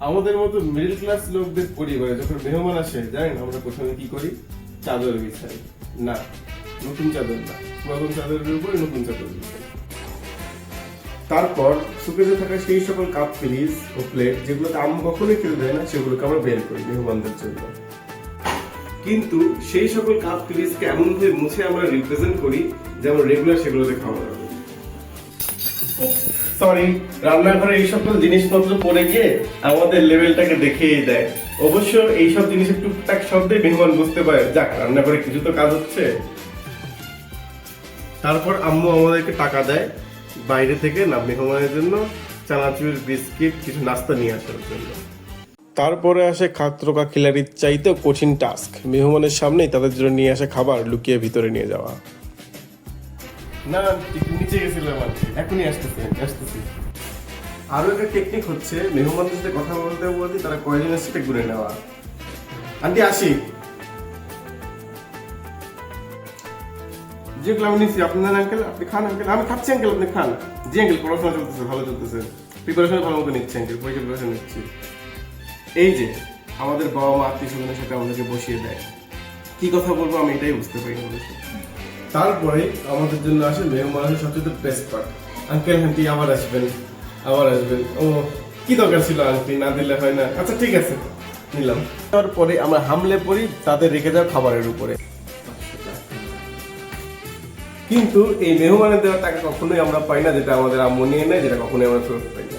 আমাদের মতো middle class লোকদের পরিবারে যখন মেহমান আসে জানেন আমরা প্রথমে কি করি? চাদর বিছাই। না, নতুন চাদর না, পুরাতন চাদরের উপরে নতুন চাদর বিছাই। তারপর সুকেজে থাকা সেই সকল কাপ পিরিচ ও প্লেট যেগুলোতে আম্মু কখনোই খেতে দেয় না সেগুলোকে আমরা বের করি মেহমানদের জন্য। কিন্তু সেই সকল কাপ পিরিচকে এমন ভাবে মুছে আমরা রিপ্রেজেন্ট করি যেমন রেগুলার সেগুলোতে খাওয়া হবে। সরি, রান্নাঘরে এই সকল জিনিসপত্র পড়ে গিয়ে আমাদের লেভেলটাকে দেখিয়ে দেয়। অবশ্য এইসব জিনিসের টুকটাক শব্দে মেহমান বুঝতে পারে যাক রান্নাঘরে কিছু তো কাজ হচ্ছে। তারপর আম্মু আমাদেরকে টাকা দেয় বাইরে থেকে না মেহমানের জন্য চানাচুর বিস্কিট কিছু নাস্তা নিয়ে আসার জন্য। তারপরে আসে খাত্রকা খিলাড়ির চাইতেও কঠিন টাস্ক, মেহমানের সামনেই তাদের জন্য নিয়ে আসা খাবার লুকিয়ে ভিতরে নিয়ে যাওয়া। না একটু নিচে গেছিলাম আর কি, এখনই আসতেছি। আরো একটা টেকনিক হচ্ছে মেহমানদের সাথে কথা বলতে বলতে তারা কয়জনের সাথে ঘুরে নেওয়া। আন্টি আসি, যেগুলো আমি নিচ্ছি আপনার আঙ্কেল আপনি খান। আঙ্কেল আমি খাচ্ছি, আঙ্কেল আপনি খান। জি আঙ্কেল, পড়াশোনা চলতেছে, ভালো চলতেছে, প্রিপারেশন ভালো মতো নিচ্ছে আঙ্কেল, পরীক্ষা প্রিপারেশন নিচ্ছি। এই যে আমাদের বাবা মা আত্মীয় স্বজনের সাথে আমাদেরকে বসিয়ে দেয়, কি কথা বলবো আমি এটাই বুঝতে পারি না। তারপরে আমাদের জন্য আসে মেহমানের সবচেয়ে বেস্ট পার্ট, আঙ্কেল আন্টি আবার আসবেন। ও কি দরকার ছিল আন্টি, না দিলে হয় না, আচ্ছা ঠিক আছে নিলাম। তারপরে আমরা হামলে পড়ি তাদের রেখে যাওয়া খাবারের উপরে। কিন্তু এই মেহমানের দেওয়ার টাকা কখনোই আমরা পাই না, যেটা আমাদের আম্মু নিয়ে নেয়, যেটা কখনোই আমরা ফেরত পাই না।